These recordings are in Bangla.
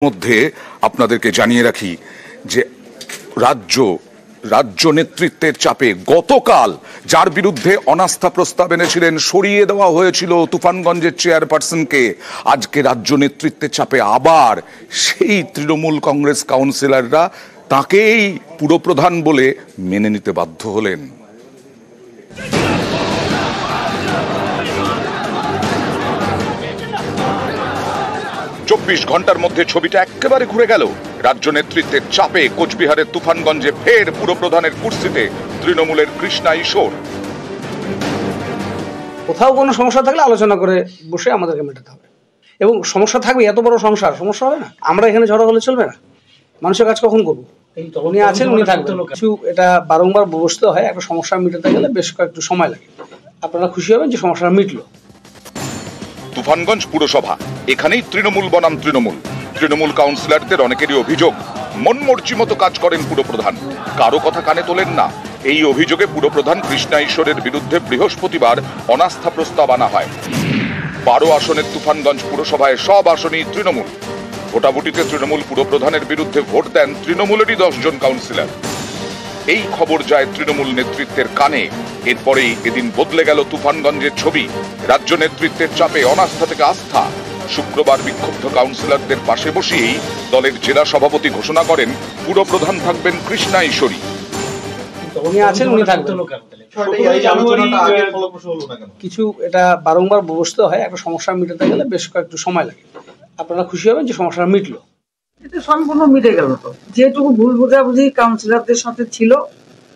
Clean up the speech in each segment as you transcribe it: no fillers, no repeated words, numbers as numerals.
মধ্যে আপনাদেরকে জানিয়ে রাখি যে রাজ্য নেতৃত্বের চাপে গতকাল যার বিরুদ্ধে অনাস্থা প্রস্তাব এনেছিলেন সরিয়ে দেওয়া হয়েছিল তুফানগঞ্জের চেয়ারপারসনকে, আজকে রাজ্য নেতৃত্বের চাপে আবার সেই তৃণমূল কংগ্রেস কাউন্সিলররা তাকেই পুরপ্রধান বলে মেনে নিতে বাধ্য হলেন। 24 ঘন্টার মধ্যে ছবিটা একেবারে ঘুরে গেল। রাজ্য নেতৃত্বের চাপে কোচবিহারের তুফানগঞ্জে ফের পুরপ্রধানের কুর্সিতে তৃণমূলের কৃষ্ণা ঈশ্বর। কোথাও কোনো সমস্যা থাকলে আলোচনা করে বসে আমাদেরকে মেটাতে হবে, এবং সমস্যা থাকবে, এত বড় সংসার সমস্যা হবে না। আমরা এখানে ঝড়ো হলে চলবে না, মানুষের কাজ কখন করবো? উনি আছেন, উনি থাকবেন। কিছু এটা বারংবার বসতে হয়, একটা সমস্যা মেটাতে গেলে বেশ কয়েকটু সময় লাগে। আপনারা খুশি হবেন যে সমস্যাটা মিটলো। তুফানগঞ্জ পুরসভা, এখানেই তৃণমূল বনাম তৃণমূল কাউন্সিলরদের অনেকেরই অভিযোগ মন মর্জি মতো কাজ করেন পুরপ্রধান, কারো কথা কানে তোলেন না। এই অভিযোগে পুরপ্রধান কৃষ্ণা ঈশ্বরের বিরুদ্ধে বৃহস্পতিবার অনাস্থা প্রস্তাব আনা হয়। 12 আসনের তুফানগঞ্জ পুরসভায় সব আসনেই তৃণমূল। ভোটাভুটিতে তৃণমূল পুরপ্রধানের বিরুদ্ধে ভোট দেন তৃণমূলেরই 10 জন কাউন্সিলর। এই খবর যায় তৃণমূল নেতৃত্বের কানে। এরপরেই এদিন বদলে গেল তুফানগঞ্জের ছবি। রাজ্য নেতৃত্বের চাপে অনাস্থা থেকে আস্থা। শুক্রবার বিক্ষুব্ধ কাউন্সিলরদের পাশে বসিয়েই দলের জেলা সভাপতি ঘোষণা করেন পুরপ্রধান থাকবেন কৃষ্ণা ঈশ্বরী। উনি আছেন, উনি থাকবেন। কিছু এটা বারংবার বসতে হয়, একটা সমস্যা মেটাতে গেলে বেশ কয়েকটু সময় লাগে। আপনারা খুশি হবেন যে সমস্যাটা মিটলো। এটা সম্পূর্ণ মিটে গেল। তো যেটুকু ভুল বোঝাবুঝি কাউন্সিলরদের সাথে ছিল,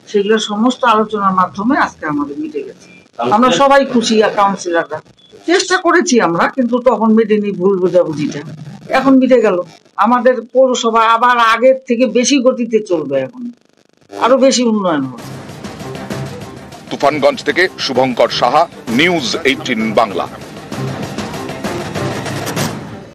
সেগুলো সমস্ত আলোচনার মাধ্যমে আজকে আমাদের মিটে গেছে। আমরা সবাই খুশি। কাউন্সিলররা চেষ্টা করেছি আমরা, কিন্তু তখন মেটেনি ভুল বোঝাবুঝিটা। এখন মিটে গেল। আমাদের পৌরসভা আবার আগের থেকে বেশি গতিতে চলবে, এখন আরো বেশি উন্নয়ন হবে। তুফানগঞ্জ থেকে শুভঙ্কর সাহা, নিউজ 18 বাংলা।